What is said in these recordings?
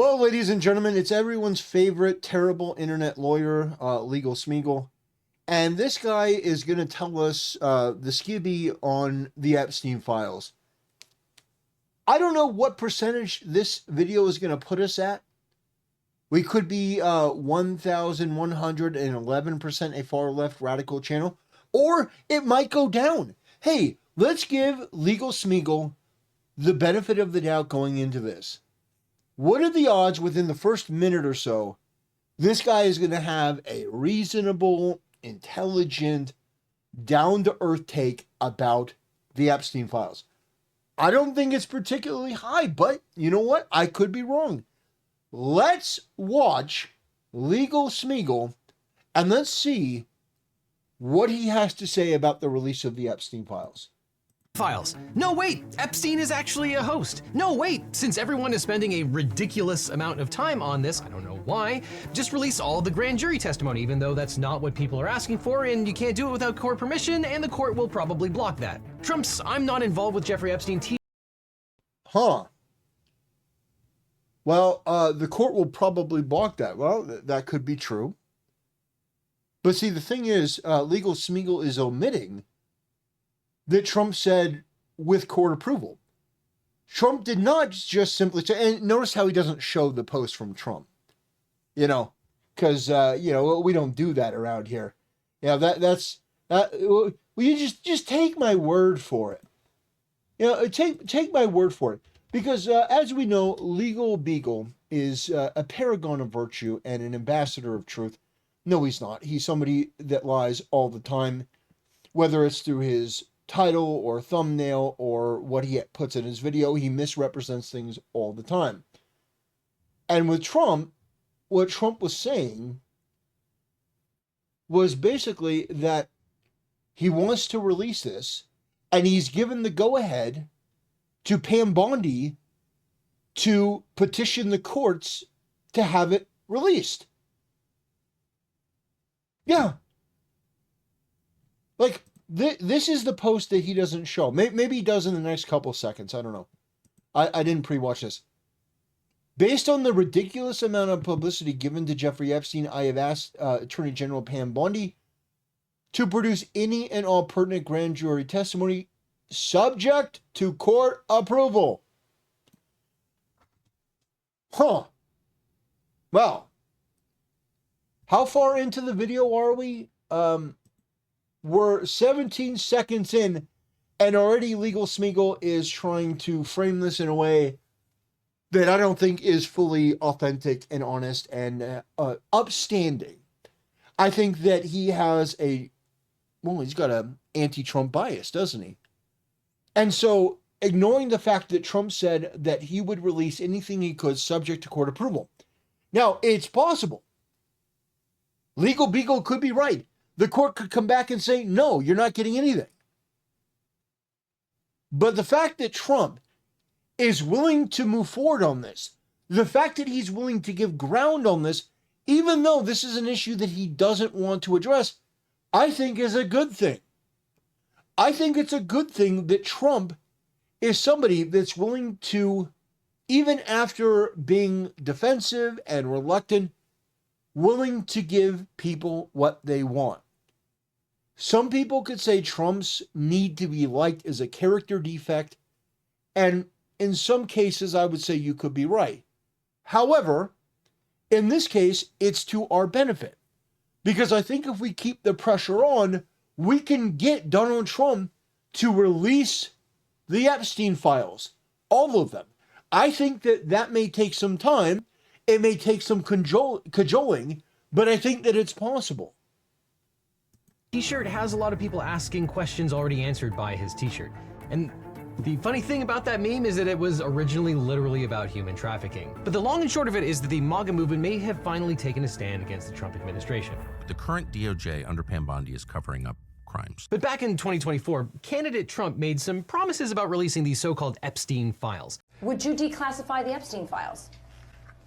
Well, ladies and gentlemen, it's everyone's favorite terrible internet lawyer, Legal Smeagol. And this guy is going to tell us the skibby on the Epstein files. I don't know what percentage this video is going to put us at. We could be 1,111% a far left radical channel, or it might go down. Hey, let's give Legal Smeagol the benefit of the doubt going into this. What are the odds within the first minute or so this guy is going to have a reasonable, intelligent, down-to-earth take about the Epstein files? I don't think it's particularly high, but you know what? I could be wrong. Let's watch Legal Smeagol and let's see what he has to say about the release of the Epstein files. Files. No, wait, Epstein is actually a host. No, wait, since everyone is spending a ridiculous amount of time on this, I don't know why, just release all the grand jury testimony, even though that's not what people are asking for, and you can't do it without court permission, and the court will probably block that. Trump's "I'm not involved with Jeffrey Epstein" Huh. Well, the court will probably block that. Well, that could be true. But see, the thing is, Legal Smeagol is omitting that Trump said with court approval. Trump did not just simply say, and notice how he doesn't show the post from Trump, because, we don't do that around here. That's well, you just take my word for it. Take my word for it. Because as we know, Legal Beagle is a paragon of virtue and an ambassador of truth. No, he's not. He's somebody that lies all the time, whether it's through his title or thumbnail or what he puts in his video. He misrepresents things all the time. And with Trump, what Trump was saying was basically that he wants to release this, and he's given the go-ahead to Pam Bondi to petition the courts to have it released. Yeah. Like, this is the post that he doesn't show. Maybe he does in the next couple seconds. I don't know. I didn't pre-watch this. Based on the ridiculous amount of publicity given to Jeffrey Epstein, I have asked Attorney General Pam Bondi to produce any and all pertinent grand jury testimony subject to court approval. Huh. Well, how far into the video are we? We're 17 seconds in, and already Legal Smeagol is trying to frame this in a way that I don't think is fully authentic and honest and upstanding. I think that he has he's got an anti-Trump bias, doesn't he? And so, ignoring the fact that Trump said that he would release anything he could subject to court approval. Now, it's possible. Legal Beagle could be right. The court could come back and say, no, you're not getting anything. But the fact that Trump is willing to move forward on this, the fact that he's willing to give ground on this, even though this is an issue that he doesn't want to address, I think is a good thing. I think it's a good thing that Trump is somebody that's willing to, even after being defensive and reluctant, willing to give people what they want. Some people could say Trump's need to be liked is a character defect, and in some cases I would say you could be right. However, in this case, it's to our benefit, because I think if we keep the pressure on, we can get Donald Trump to release the Epstein files, all of them. I think that may take some time. It may take some cajoling, but I think that it's possible. T-shirt has a lot of people asking questions already answered by his t-shirt. And the funny thing about that meme is that it was originally literally about human trafficking. But the long and short of it is that the MAGA movement may have finally taken a stand against the Trump administration. The current DOJ under Pam Bondi is covering up crimes. But back in 2024, candidate Trump made some promises about releasing these so-called Epstein files. Would you declassify the Epstein files?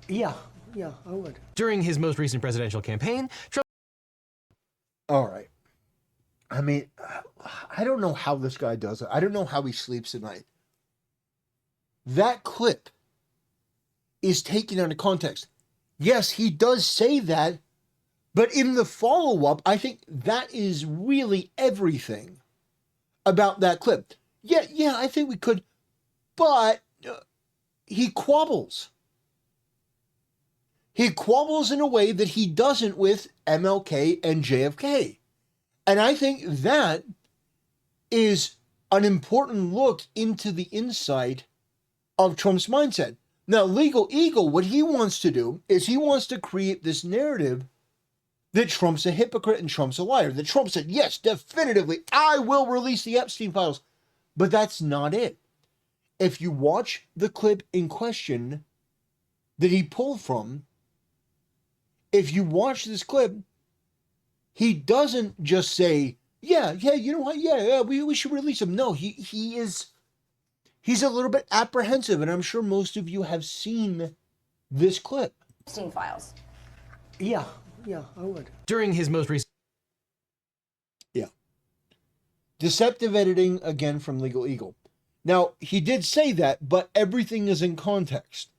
Yeah, I would. During his most recent presidential campaign, Trump... All right. I mean, I don't know how this guy does it. I don't know how he sleeps at night. That clip is taken out of context. Yes, he does say that, but in the follow-up, I think that is really everything about that clip. Yeah, I think we could, but he quabbles. He quabbles in a way that he doesn't with MLK and JFK. And I think that is an important look into the inside of Trump's mindset. Now, Legal Eagle, what he wants to do is he wants to create this narrative that Trump's a hypocrite and Trump's a liar. That Trump said, yes, definitively, I will release the Epstein files. But that's not it. If you watch the clip in question that he pulled from, if you watch this clip, he doesn't just say, yeah, you know what, yeah, we should release him. No, he's a little bit apprehensive, and I'm sure most of you have seen this clip. Epstein files. Yeah, I would. During his most recent... Yeah. Deceptive editing, again, from Legal Eagle. Now, he did say that, but everything is in context.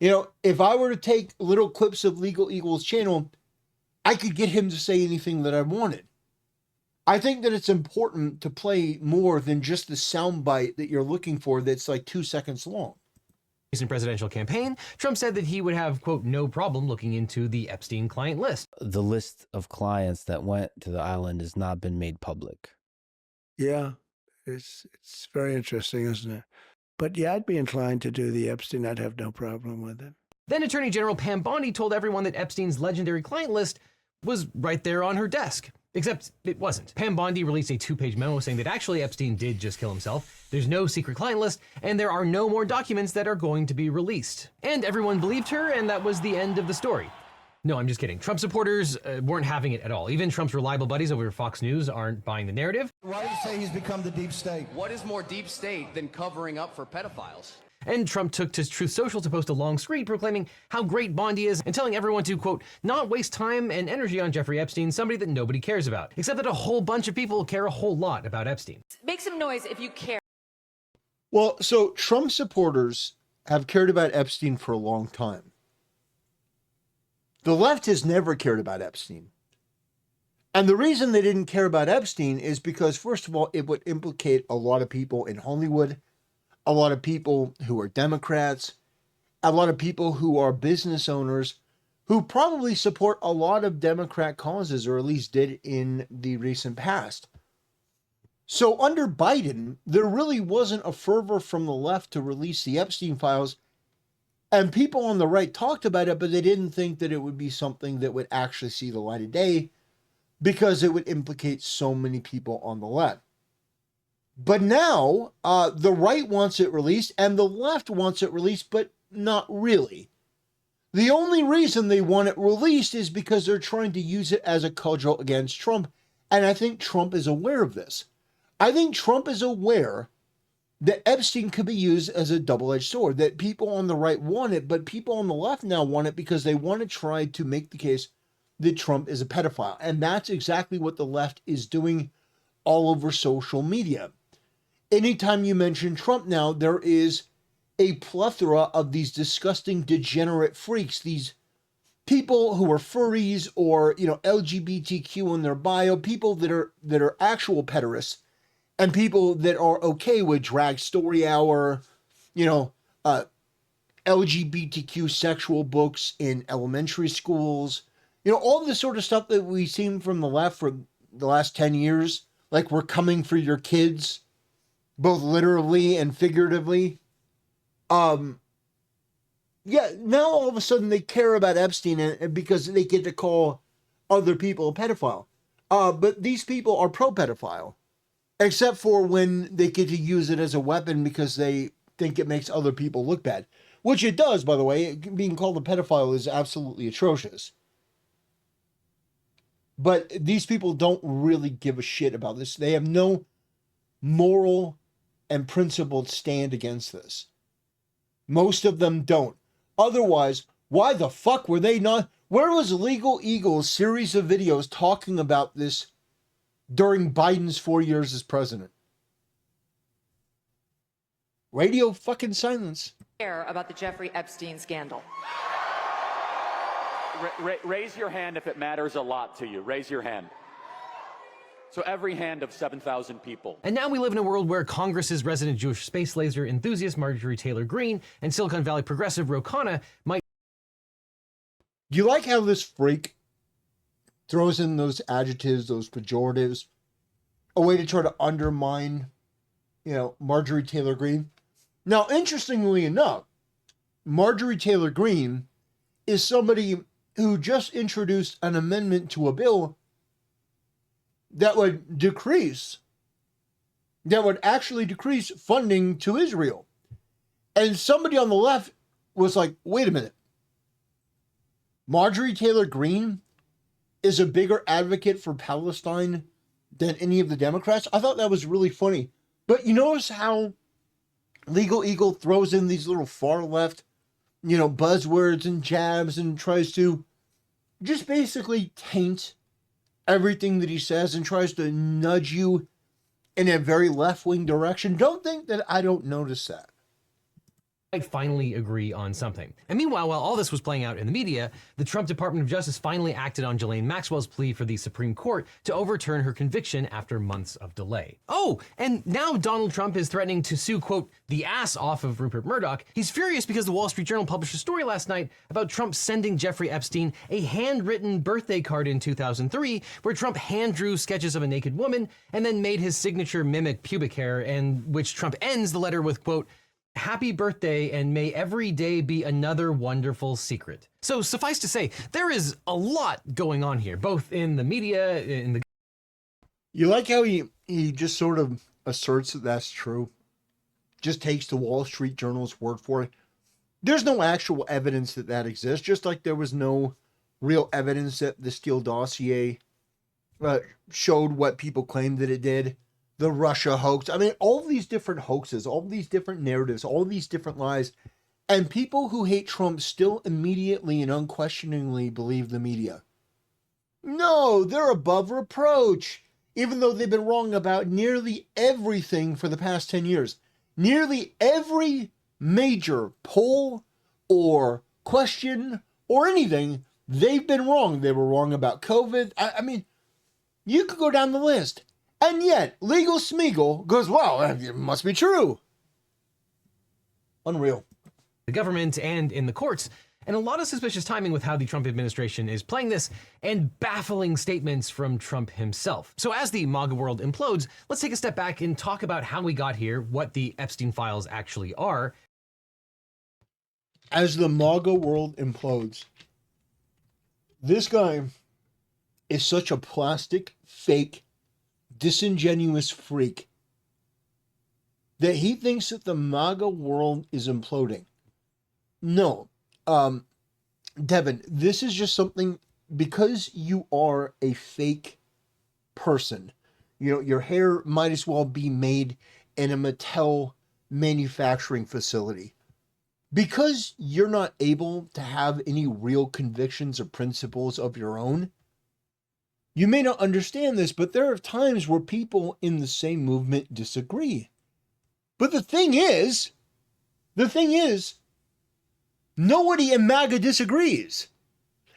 You know, if I were to take little clips of Legal Eagle's channel, I could get him to say anything that I wanted. I think that it's important to play more than just the soundbite that you're looking for that's like 2 seconds long. Recent presidential campaign, Trump said that he would have, quote, no problem looking into the Epstein client list. The list of clients that went to the island has not been made public. Yeah, it's very interesting, isn't it? But yeah, I'd be inclined to do the Epstein. I'd have no problem with it. Then Attorney General Pam Bondi told everyone that Epstein's legendary client list was right there on her desk. Except it wasn't. Pam Bondi released a 2-page memo saying that actually Epstein did just kill himself. There's no secret client list, and there are no more documents that are going to be released. And everyone believed her, and that was the end of the story. No, I'm just kidding. Trump supporters weren't having it at all. Even Trump's reliable buddies over at Fox News aren't buying the narrative. Why do you say he's become the deep state? What is more deep state than covering up for pedophiles? And Trump took to Truth Social to post a long screed proclaiming how great Bondi is and telling everyone to, quote, not waste time and energy on Jeffrey Epstein, somebody that nobody cares about. Except that a whole bunch of people care a whole lot about Epstein. Make some noise if you care. Well, so Trump supporters have cared about Epstein for a long time. The left has never cared about Epstein. And the reason they didn't care about Epstein is because, first of all, it would implicate a lot of people in Hollywood, a lot of people who are Democrats, a lot of people who are business owners who probably support a lot of Democrat causes, or at least did in the recent past. So under Biden, there really wasn't a fervor from the left to release the Epstein files. And people on the right talked about it, but they didn't think that it would be something that would actually see the light of day because it would implicate so many people on the left. But now, the right wants it released and the left wants it released, but not really. The only reason they want it released is because they're trying to use it as a cudgel against Trump. And I think Trump is aware of this. I think Trump is aware that Epstein could be used as a double-edged sword, that people on the right want it, but people on the left now want it because they want to try to make the case that Trump is a pedophile. And that's exactly what the left is doing all over social media. Anytime you mention Trump now, there is a plethora of these disgusting degenerate freaks, these people who are furries or, LGBTQ in their bio, people that are actual pederasts, and people that are okay with drag story hour, LGBTQ sexual books in elementary schools, all this sort of stuff that we've seen from the left for the last 10 years, like we're coming for your kids, both literally and figuratively. Now all of a sudden they care about Epstein because they get to call other people a pedophile. But these people are pro-pedophile. Except for when they get to use it as a weapon because they think it makes other people look bad. Which it does, by the way. Being called a pedophile is absolutely atrocious. But these people don't really give a shit about this. They have no moral and principled stand against this. Most of them don't. Otherwise, why the fuck were they not? Where was Legal Eagle's series of videos talking about this during Biden's 4 years as president? Radio fucking silence. Care about the Jeffrey Epstein scandal? Raise your hand if it matters a lot to you. Raise your hand. So every hand of 7,000 people. And now we live in a world where Congress's resident Jewish space laser enthusiast Marjorie Taylor Greene and Silicon Valley progressive Ro Khanna might. Do you like how this freak throws in those adjectives, those pejoratives, a way to try to undermine, Marjorie Taylor Greene? Now, interestingly enough, Marjorie Taylor Greene is somebody who just introduced an amendment to a bill that would actually decrease funding to Israel. And somebody on the left was like, wait a minute. Marjorie Taylor Greene is a bigger advocate for Palestine than any of the Democrats? I thought that was really funny. But you notice how Legal Eagle throws in these little far left, buzzwords and jabs and tries to just basically taint everything that he says and tries to nudge you in a very left-wing direction. Don't think that I don't notice that. Might finally agree on something. And meanwhile, while all this was playing out in the media, the Trump Department of Justice finally acted on Ghislaine Maxwell's plea for the Supreme Court to overturn her conviction after months of delay. Oh, and now Donald Trump is threatening to sue, quote, the ass off of Rupert Murdoch. He's furious because the Wall Street Journal published a story last night about Trump sending Jeffrey Epstein a handwritten birthday card in 2003, where Trump hand drew sketches of a naked woman and then made his signature mimic pubic hair, and which Trump ends the letter with, quote, happy birthday, and may every day be another wonderful secret. So suffice to say, there is a lot going on here, both in the media, in the... You like how he just sort of asserts that that's true? Just takes the Wall Street Journal's word for it. There's no actual evidence that that exists, just like there was no real evidence that the Steele dossier showed what people claimed that it did. The Russia hoax. I mean, all these different hoaxes, all these different narratives, all these different lies. And people who hate Trump still immediately and unquestioningly believe the media. No, they're above reproach. Even though they've been wrong about nearly everything for the past 10 years. Nearly every major poll or question or anything, they've been wrong. They were wrong about COVID. I mean, you could go down the list. And yet, Legal Smeagol goes, well, it must be true. Unreal. The government and in the courts, and a lot of suspicious timing with how the Trump administration is playing this, and baffling statements from Trump himself. So as the MAGA world implodes, let's take a step back and talk about how we got here, what the Epstein files actually are. As the MAGA world implodes, this guy is such a plastic, fake, disingenuous freak that he thinks that the MAGA world is imploding. No, Devin, this is just something, because you are a fake person. Your hair might as well be made in a Mattel manufacturing facility. Because you're not able to have any real convictions or principles of your own, you may not understand this, but there are times where people in the same movement disagree. But the thing is, nobody in MAGA disagrees,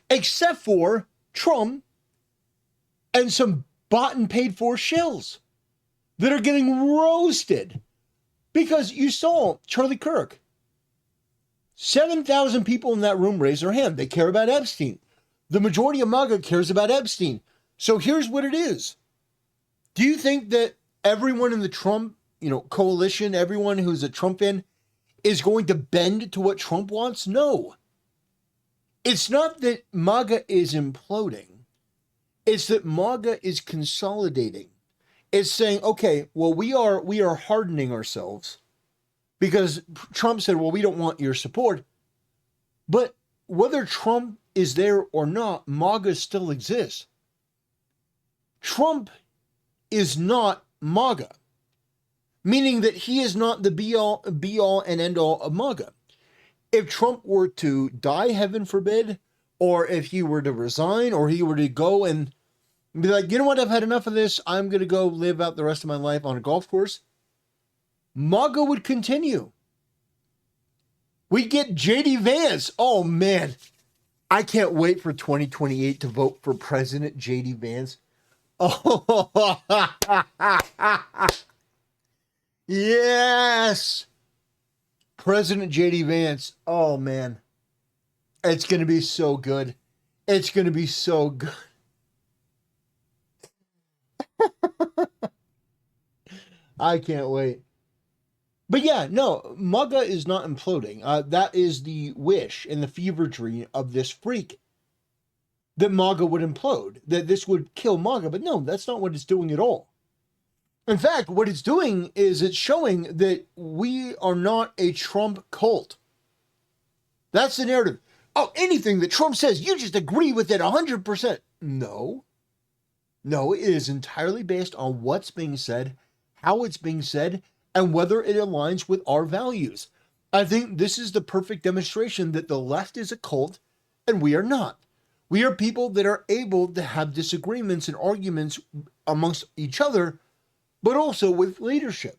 except for Trump and some bought and paid for shills that are getting roasted. Because you saw Charlie Kirk. 7,000 people in that room raised their hand. They care about Epstein. The majority of MAGA cares about Epstein. So here's what it is. Do you think that everyone in the Trump, coalition, everyone who's a Trump fan, is going to bend to what Trump wants? No. It's not that MAGA is imploding. It's that MAGA is consolidating. It's saying, okay, well, we are hardening ourselves because Trump said, well, we don't want your support. But whether Trump is there or not, MAGA still exists. Trump is not MAGA, meaning that he is not the be all and end all of MAGA. If Trump were to die, heaven forbid, or if he were to resign, or he were to go and be like, you know what, I've had enough of this, I'm going to go live out the rest of my life on a golf course, MAGA would continue. We get JD Vance. Oh man, I can't wait for 2028 to vote for President JD Vance. Oh, yes. President JD Vance. Oh man. It's going to be so good. It's going to be so good. I can't wait. But yeah, no, MAGA is not imploding. That is the wish and the fever dream of this freak, that MAGA would implode, that this would kill MAGA. But no, that's not what it's doing at all. In fact, what it's doing is it's showing that we are not a Trump cult. That's the narrative. Oh, anything that Trump says, you just agree with it 100%. No. No, it is entirely based on what's being said, how it's being said, and whether it aligns with our values. I think this is the perfect demonstration that the left is a cult and we are not. We are people that are able to have disagreements and arguments amongst each other, but also with leadership.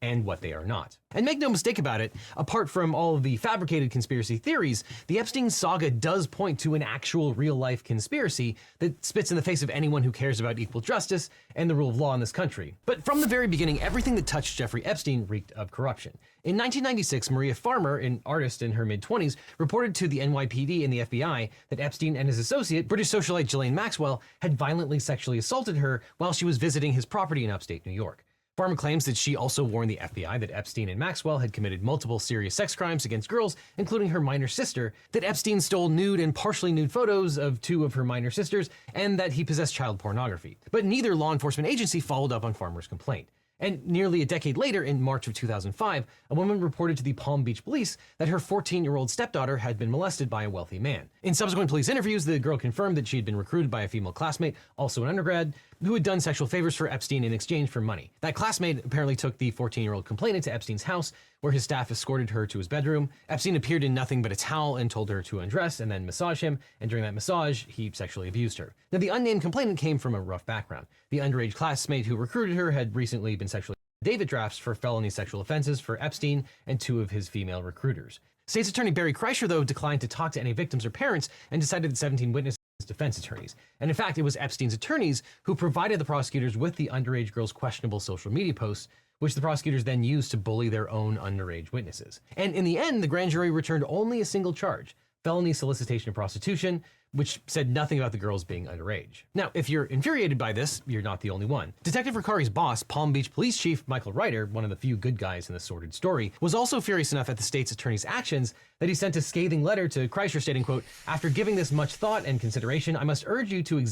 And what they are not. And make no mistake about it, apart from all of the fabricated conspiracy theories, the Epstein saga does point to an actual real-life conspiracy that spits in the face of anyone who cares about equal justice and the rule of law in this country. But from the very beginning, everything that touched Jeffrey Epstein reeked of corruption. In 1996, Maria Farmer, an artist in her mid-20s, reported to the NYPD and the FBI that Epstein and his associate, British socialite Ghislaine Maxwell, had violently sexually assaulted her while she was visiting his property in upstate New York. Farmer claims that she also warned the FBI that Epstein and Maxwell had committed multiple serious sex crimes against girls, including her minor sister, that Epstein stole nude and partially nude photos of 2 of her minor sisters, and that he possessed child pornography. But neither law enforcement agency followed up on Farmer's complaint. And nearly a decade later, in March of 2005, a woman reported to the Palm Beach police that her 14-year-old stepdaughter had been molested by a wealthy man. In subsequent police interviews, the girl confirmed that she had been recruited by a female classmate, also an undergrad, who had done sexual favors for Epstein in exchange for money. That classmate apparently took the 14-year-old complainant to Epstein's house, where his staff escorted her to his bedroom. Epstein appeared in nothing but a towel and told her to undress and then massage him, and during that massage, he sexually abused her. Now, the unnamed complainant came from a rough background. The underage classmate who recruited her had recently been sexually David drafts for felony sexual offenses for Epstein and 2 of his female recruiters. State's Attorney Barry Kreischer, though, declined to talk to any victims or parents and decided that 17 witnesses defense attorneys. And in fact, it was Epstein's attorneys who provided the prosecutors with the underage girl's questionable social media posts, which the prosecutors then used to bully their own underage witnesses. And in the end, the grand jury returned only a single charge: felony solicitation of prostitution, which said nothing about the girls being underage. Now, if you're infuriated by this, you're not the only one. Detective Ricari's boss, Palm Beach Police Chief Michael Ryder, one of the few good guys in the sordid story, was also furious enough at the state's attorney's actions that he sent a scathing letter to Kreischer stating, quote, "After giving this much thought and consideration, I must urge you to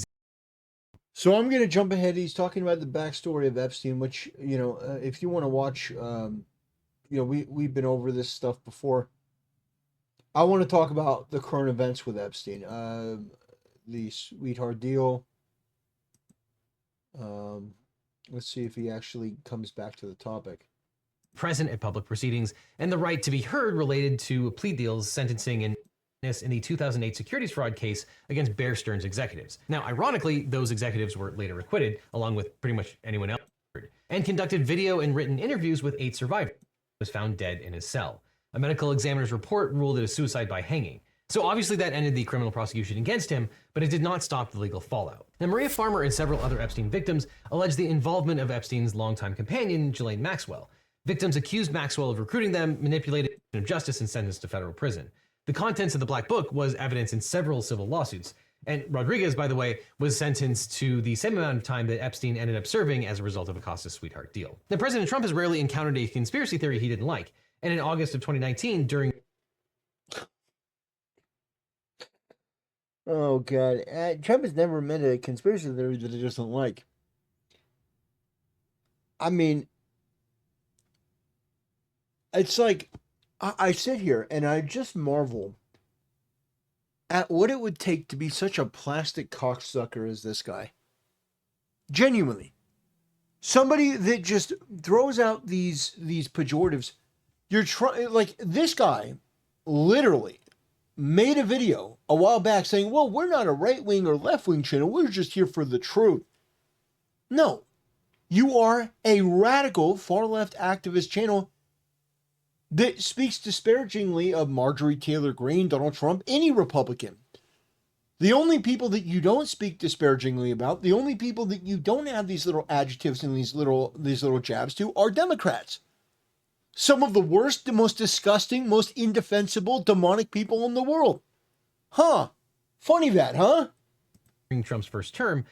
So I'm going to jump ahead. He's talking about the backstory of Epstein, which, if you want to watch, we've been over this stuff before. I want to talk about the current events with Epstein, the sweetheart deal. Let's see if he actually comes back to the topic. Present at public proceedings and the right to be heard related to plea deals, sentencing, and in the 2008 securities fraud case against Bear Stearns executives. Now, ironically, those executives were later acquitted, along with pretty much anyone else, and conducted video and written interviews with 8 survivors. He was found dead in his cell. A medical examiner's report ruled it a suicide by hanging. So obviously that ended the criminal prosecution against him, but it did not stop the legal fallout. Now, Maria Farmer and several other Epstein victims alleged the involvement of Epstein's longtime companion, Ghislaine Maxwell. Victims accused Maxwell of recruiting them, manipulating of justice, and sentenced to federal prison. The contents of the Black Book was evidence in several civil lawsuits. And Rodriguez, by the way, was sentenced to the same amount of time that Epstein ended up serving as a result of Acosta's sweetheart deal. Now, President Trump has rarely encountered a conspiracy theory he didn't like. And in August of 2019, during... Oh, God. Trump has never met a conspiracy theory that he doesn't like. I mean, it's like, I sit here and I just marvel at what it would take to be such a plastic cocksucker as this guy. Genuinely. Somebody that just throws out these pejoratives. You're trying, like, this guy literally made a video a while back saying, well, we're not a right-wing or left-wing channel. We're just here for the truth. No. You are a radical far-left activist channel that speaks disparagingly of Marjorie Taylor Greene, Donald Trump, any Republican. The only people that you don't speak disparagingly about, the only people that you don't have these little adjectives and these little jabs to are Democrats. Some of the worst, the most disgusting, most indefensible, demonic people in the world. Huh. Funny that, huh? During Trump's first term,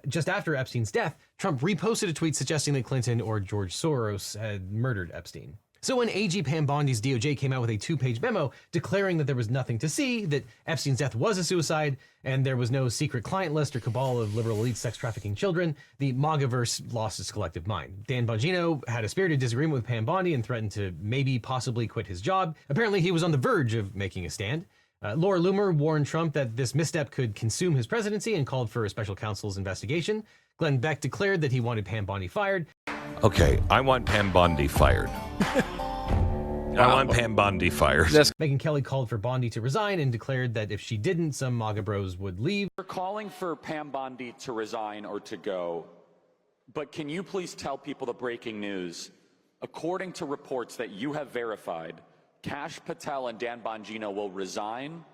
just after Epstein's death, Trump reposted a tweet suggesting that Clinton or George Soros had murdered Epstein. So when AG Pam Bondi's DOJ came out with a 2-page memo declaring that there was nothing to see, that Epstein's death was a suicide, and there was no secret client list or cabal of liberal elite sex trafficking children, the MAGA-verse lost its collective mind. Dan Bongino had a spirited disagreement with Pam Bondi and threatened to possibly quit his job. Apparently he was on the verge of making a stand. Laura Loomer warned Trump that this misstep could consume his presidency and called for a special counsel's investigation. Glenn Beck declared that he wanted Pam Bondi fired. Okay, I want Pam Bondi fired. I want Pam Bondi fired. Megyn Kelly called for Bondi to resign and declared that if she didn't, some MAGA bros would leave. We're calling for Pam Bondi to resign or to go, but can you please tell people the breaking news? According to reports that you have verified, Kash Patel and Dan Bongino will resign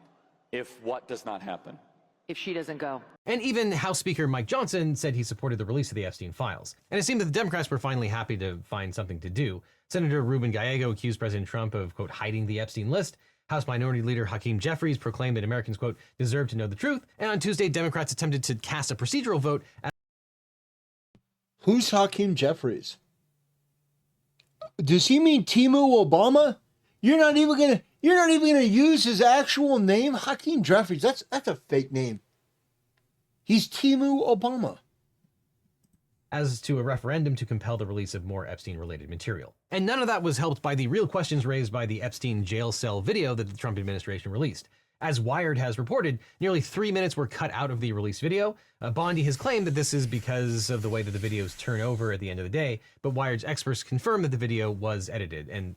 if what does not happen? If she doesn't go. And even House Speaker Mike Johnson said he supported the release of the Epstein files. And it seemed that the Democrats were finally happy to find something to do. Senator Ruben Gallego accused President Trump of, quote, hiding the Epstein list. House Minority Leader Hakeem Jeffries proclaimed that Americans, quote, deserve to know the truth. And on Tuesday, Democrats attempted to cast a procedural vote. Who's Hakeem Jeffries? Does he mean Timu Obama? You're not even gonna use his actual name, Hakeem Jeffries. That's a fake name. He's Timu Obama. As to a referendum to compel the release of more Epstein-related material. And none of that was helped by the real questions raised by the Epstein jail cell video that the Trump administration released. As Wired has reported, nearly 3 minutes were cut out of the released video. Bondi has claimed that this is because of the way that the videos turn over at the end of the day, but Wired's experts confirm that the video was edited, and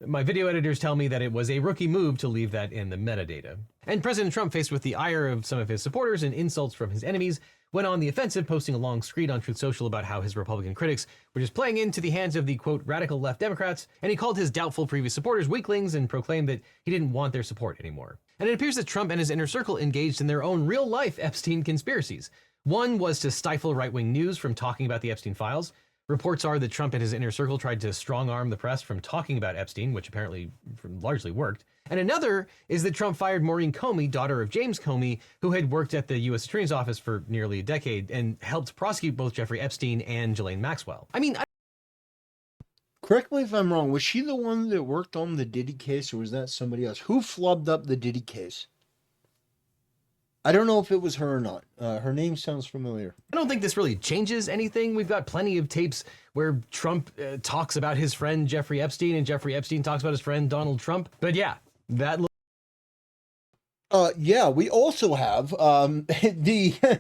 my video editors tell me that it was a rookie move to leave that in the metadata. And President Trump, faced with the ire of some of his supporters and insults from his enemies, went on the offensive, posting a long screed on Truth Social about how his Republican critics were just playing into the hands of the, quote, radical left Democrats, and he called his doubtful previous supporters weaklings and proclaimed that he didn't want their support anymore. And it appears that Trump and his inner circle engaged in their own real-life Epstein conspiracies. One was to stifle right-wing news from talking about the Epstein files. Reports are that Trump and his inner circle tried to strong-arm the press from talking about Epstein, which apparently largely worked. And another is that Trump fired Maureen Comey, daughter of James Comey, who had worked at the U.S. Attorney's Office for nearly a decade and helped prosecute both Jeffrey Epstein and Ghislaine Maxwell. I mean, correct me if I'm wrong, was she the one that worked on the Diddy case, or was that somebody else? Who flubbed up the Diddy case? I don't know if it was her or not. Her name sounds familiar. I don't think this really changes anything. We've got plenty of tapes where Trump talks about his friend Jeffrey Epstein, and Jeffrey Epstein talks about his friend Donald Trump. But yeah, that. Yeah, we also have the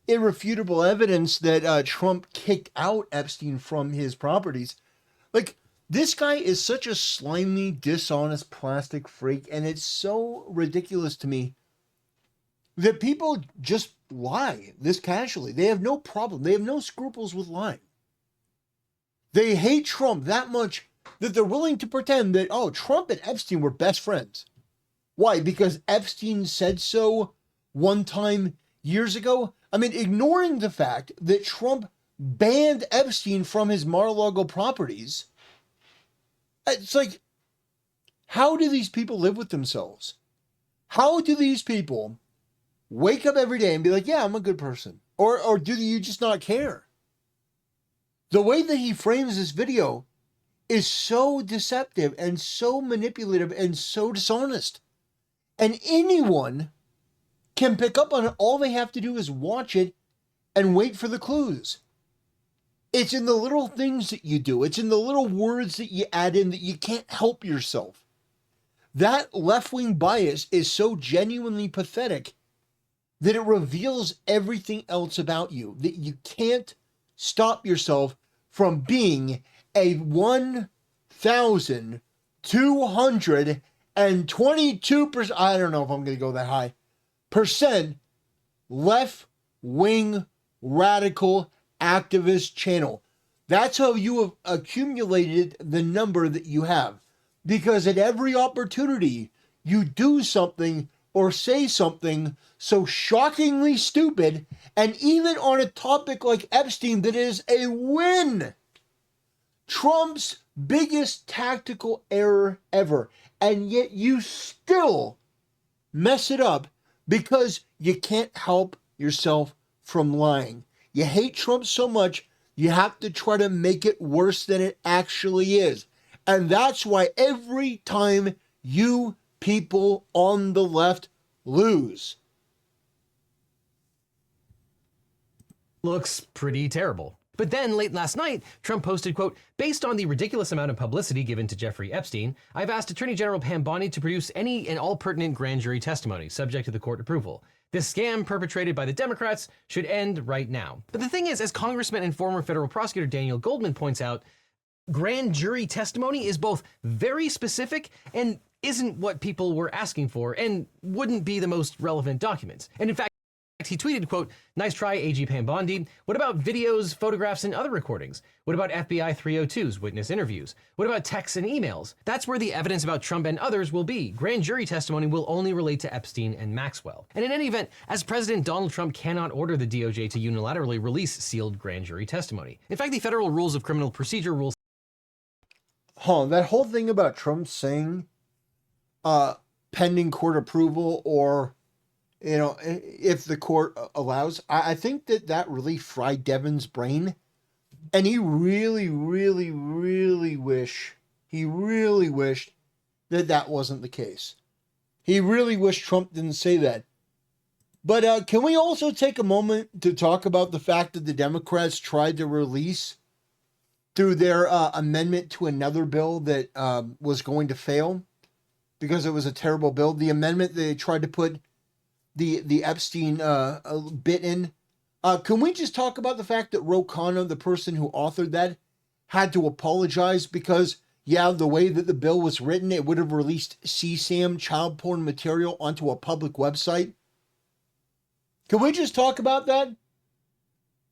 irrefutable evidence that Trump kicked out Epstein from his properties. Like, this guy is such a slimy, dishonest plastic freak, and it's so ridiculous to me that people just lie this casually. They have no problem. They have no scruples with lying. They hate Trump that much that they're willing to pretend that, oh, Trump and Epstein were best friends. Why? Because Epstein said so one time years ago? I mean, ignoring the fact that Trump banned Epstein from his Mar-a-Lago properties. It's like, how do these people live with themselves? How do these people wake up every day and be like, yeah, I'm a good person? Or do you just not care? The way that he frames this video is so deceptive and so manipulative and so dishonest. And anyone can pick up on it. All they have to do is watch it and wait for the clues. It's in the little things that you do. It's in the little words that you add in that you can't help yourself. That left-wing bias is so genuinely pathetic that it reveals everything else about you, that you can't stop yourself from being a 1,222%, I don't know if I'm going to go that high, percent left-wing radical activist channel. That's how you have accumulated the number that you have. Because at every opportunity, you do something or say something so shockingly stupid, and even on a topic like Epstein that is a win. Trump's biggest tactical error ever. And yet you still mess it up because you can't help yourself from lying. You hate Trump so much, you have to try to make it worse than it actually is. And that's why every time you people on the left lose. Looks pretty terrible. But then, late last night, Trump posted, quote, "Based on the ridiculous amount of publicity given to Jeffrey Epstein, I've asked Attorney General Pam Bondi to produce any and all pertinent grand jury testimony, subject to the court approval. This scam perpetrated by the Democrats should end right now." But the thing is, as Congressman and former federal prosecutor Daniel Goldman points out, grand jury testimony is both very specific and isn't what people were asking for and wouldn't be the most relevant documents. And in fact, he tweeted, quote, "Nice try, AG Pam Bondi. What about videos, photographs, and other recordings? What about FBI 302's witness interviews? What about texts and emails? That's where the evidence about Trump and others will be. Grand jury testimony will only relate to Epstein and Maxwell." And in any event, as President Donald Trump cannot order the DOJ to unilaterally release sealed grand jury testimony. In fact, the Federal Rules of Criminal Procedure Rule... That whole thing about Trump saying pending court approval or, if the court allows, I think that really fried Devin's brain. And he really, really, really wished that wasn't the case. He really wished Trump didn't say that. But can we also take a moment to talk about the fact that the Democrats tried to release through their amendment to another bill that was going to fail because it was a terrible bill. The amendment they tried to put the Epstein bit in. Can we just talk about the fact that Ro Khanna, the person who authored that, had to apologize because, the way that the bill was written, it would have released CSAM child porn material onto a public website? Can we just talk about that?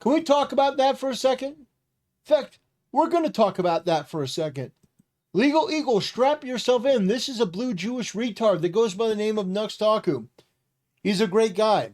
Can we talk about that for a second? In fact, we're going to talk about that for a second. Legal Eagle, strap yourself in. This is a blue Jewish retard that goes by the name of Nux Taku. He's a great guy.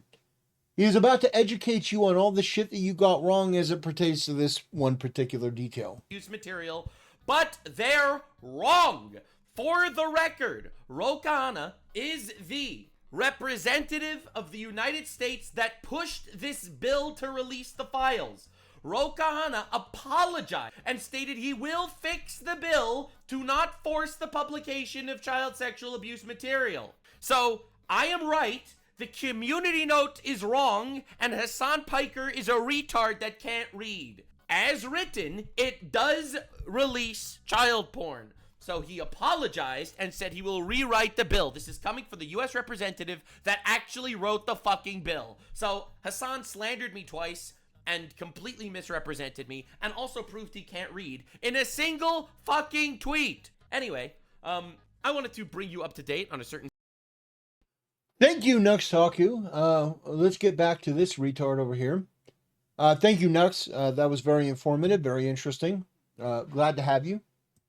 He's about to educate you on all the shit that you got wrong as it pertains to this one particular detail. Use material, but they're wrong. For the record, Ro Khanna is the representative of the United States that pushed this bill to release the files. Ro Khanna apologized and stated he will fix the bill to not force the publication of child sexual abuse material. So, I am right, the community note is wrong, and Hassan Piker is a retard that can't read. As written, it does release child porn. So he apologized and said he will rewrite the bill. This is coming from the U.S. representative that actually wrote the fucking bill. So Hassan slandered me twice and completely misrepresented me and also proved he can't read in a single fucking tweet. Anyway, I wanted to bring you up to date on a certain... Thank you, Nux Taku. Let's get back to this retard over here. Thank you, Nux. That was very informative, very interesting. Glad to have you.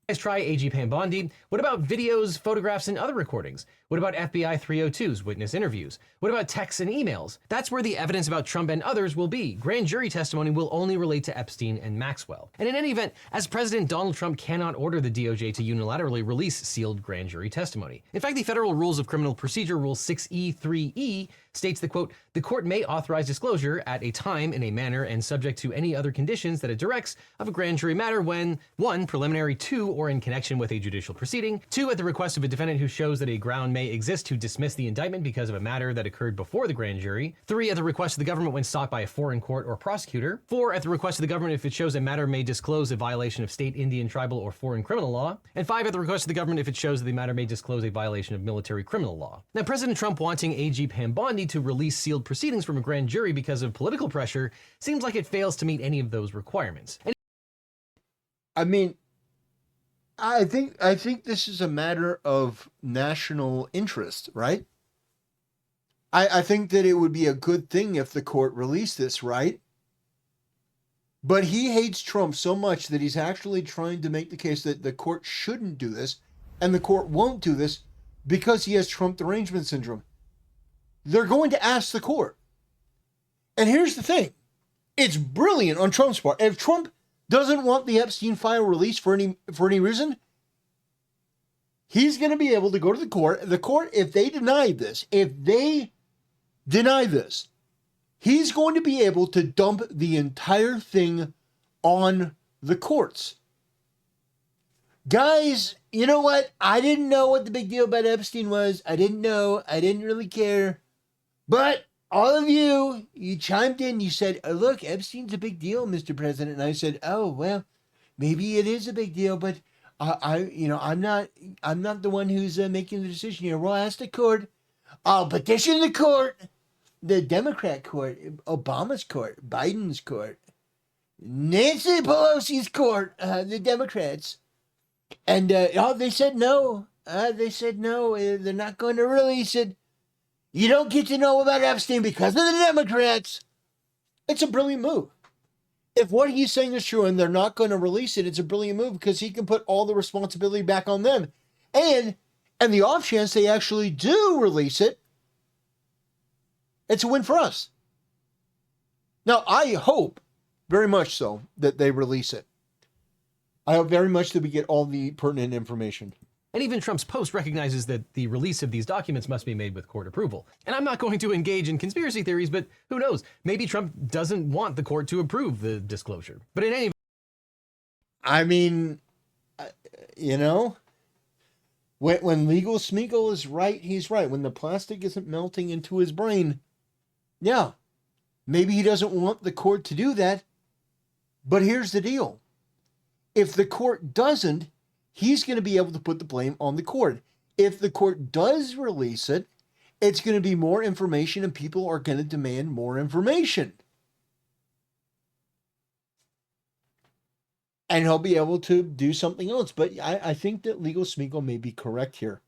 Nice try, AG Pam Bondi. What about videos, photographs, and other recordings? What about FBI 302's witness interviews? What about texts and emails? That's where the evidence about Trump and others will be. Grand jury testimony will only relate to Epstein and Maxwell. And in any event, as President Donald Trump cannot order the DOJ to unilaterally release sealed grand jury testimony. In fact, the Federal Rules of Criminal Procedure Rule 6E3E states that, quote, "The court may authorize disclosure at a time, in a manner, and subject to any other conditions that it directs of a grand jury matter when, 1, preliminary to or in connection with a judicial proceeding, 2, at the request of a defendant who shows that a ground may exist to dismiss the indictment because of a matter that occurred before the grand jury, 3, at the request of the government when sought by a foreign court or prosecutor, 4, at the request of the government if it shows a matter may disclose a violation of state, Indian, tribal, or foreign criminal law, and 5, at the request of the government if it shows that the matter may disclose a violation of military criminal law." Now, President Trump wanting AG Pam Bondi to release sealed proceedings from a grand jury because of political pressure seems like it fails to meet any of those requirements. I mean, I think this is a matter of national interest, right? I think that it would be a good thing if the court released this, right? But he hates Trump so much that he's actually trying to make the case that the court shouldn't do this, and the court won't do this because he has Trump derangement syndrome. They're going to ask the court. And here's the thing. It's brilliant on Trump's part. If Trump doesn't want the Epstein file released for any reason, he's going to be able to go to the court. The court, if they deny this, he's going to be able to dump the entire thing on the courts. Guys, you know what? I didn't know what the big deal about Epstein was. I didn't know. I didn't really care. But all of you chimed in. You said, oh, look, Epstein's a big deal, Mr. President. And I said, oh, well, maybe it is a big deal, but I'm not the one who's making the decision here. We'll ask the court. I'll petition the court. The Democrat court, Obama's court, Biden's court, Nancy Pelosi's court, the Democrats. And they said no. They're not going to release it. You don't get to know about Epstein because of the Democrats. It's a brilliant move. If what he's saying is true and they're not going to release it, it's a brilliant move because he can put all the responsibility back on them. And the off chance they actually do release it, it's a win for us. Now, I hope very much so that they release it. I hope very much that we get all the pertinent information. And even Trump's post recognizes that the release of these documents must be made with court approval. And I'm not going to engage in conspiracy theories, but who knows? Maybe Trump doesn't want the court to approve the disclosure. But in any event, I mean, when legal Smeagol is right, he's right. When the plastic isn't melting into his brain, yeah, maybe he doesn't want the court to do that. But here's the deal. If the court doesn't, he's going to be able to put the blame on the court. If the court does release it, it's going to be more information and people are going to demand more information. And he'll be able to do something else. But I think that legal Smeagol may be correct here.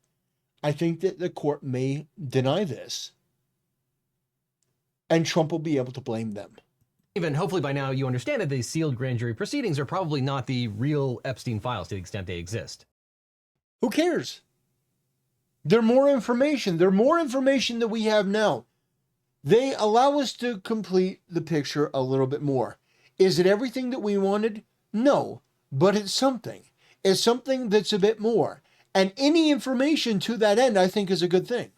I think that the court may deny this. And Trump will be able to blame them. even hopefully by now you understand that these sealed grand jury proceedings are probably not the real Epstein files to the extent they exist. Who cares? They're more information. They're more information than we have now. They allow us to complete the picture a little bit more. Is it everything that we wanted? No, but it's something. It's something that's a bit more. And any information to that end, I think, is a good thing.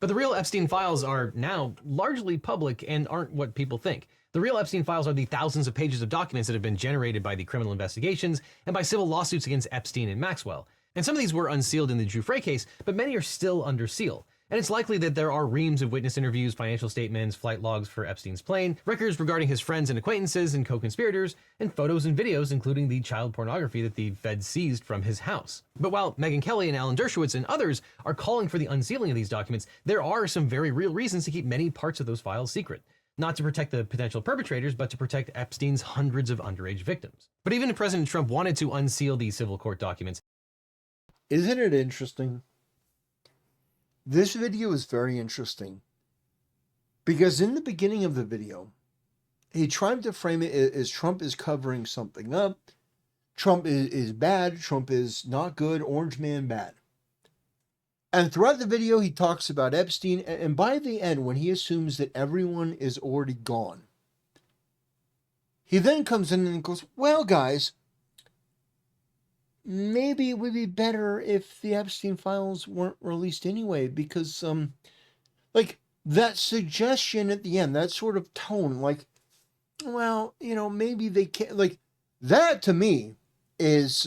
But the real Epstein files are now largely public and aren't what people think. The real Epstein files are the thousands of pages of documents that have been generated by the criminal investigations and by civil lawsuits against Epstein and Maxwell. And some of these were unsealed in the Giuffre case, but many are still under seal. And it's likely that there are reams of witness interviews, financial statements, flight logs for Epstein's plane, records regarding his friends and acquaintances and co-conspirators, and photos and videos, including the child pornography that the Fed seized from his house. But while Megyn Kelly and Alan Dershowitz and others are calling for the unsealing of these documents, there are some very real reasons to keep many parts of those files secret. Not to protect the potential perpetrators, but to protect Epstein's hundreds of underage victims. But even if President Trump wanted to unseal these civil court documents, isn't it interesting? This video is very interesting because in the beginning of the video, he tried to frame it as Trump is covering something up. Trump is bad. Trump is not good. Orange man bad. And throughout the video, he talks about Epstein. And by the end, when he assumes that everyone is already gone, he then comes in and goes, well, guys, maybe it would be better if the Epstein files weren't released anyway, because, like, that suggestion at the end, that sort of tone, like, well, you know, maybe they can't, like, that to me is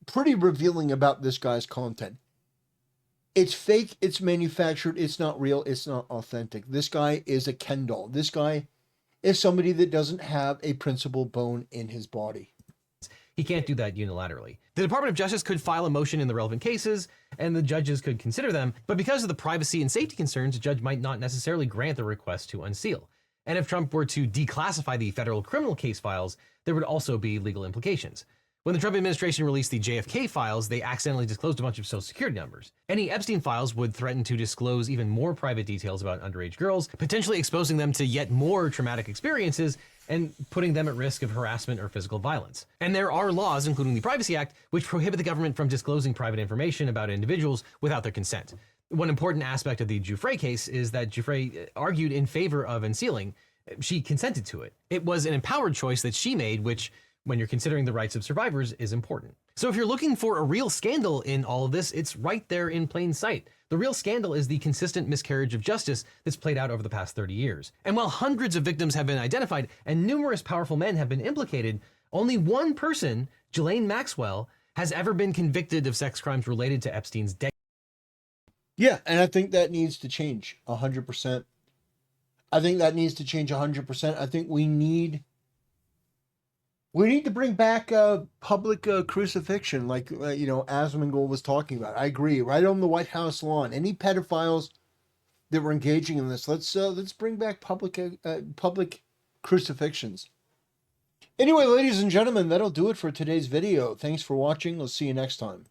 pretty revealing about this guy's content. It's fake, it's manufactured, it's not real, it's not authentic. This guy is a Ken doll. This guy is somebody that doesn't have a principal bone in his body. he can't do that unilaterally. The Department of Justice could file a motion in the relevant cases, and the judges could consider them, but because of the privacy and safety concerns, a judge might not necessarily grant the request to unseal. And if Trump were to declassify the federal criminal case files, there would also be legal implications. When the Trump administration released the JFK files, they accidentally disclosed a bunch of social security numbers. Any Epstein files would threaten to disclose even more private details about underage girls, potentially exposing them to yet more traumatic experiences, and putting them at risk of harassment or physical violence. And there are laws, including the Privacy Act, which prohibit the government from disclosing private information about individuals without their consent. One important aspect of the Giuffre case is that Giuffre argued in favor of unsealing. She consented to it. It was an empowered choice that she made, which, when you're considering the rights of survivors, is important. So if you're looking for a real scandal in all of this, it's right there in plain sight. The real scandal is the consistent miscarriage of justice that's played out over the past 30 years. And while hundreds of victims have been identified and numerous powerful men have been implicated, only one person, Ghislaine Maxwell, has ever been convicted of sex crimes related to Epstein's death. Yeah, and I think that needs to change 100%. I think that needs to change 100%. I think we need to bring back public crucifixion, like Asmongold was talking about. I agree. Right on the White House lawn, any pedophiles that were engaging in this, let's bring back public crucifixions. Anyway, ladies and gentlemen, that'll do it for today's video. Thanks for watching. We'll see you next time.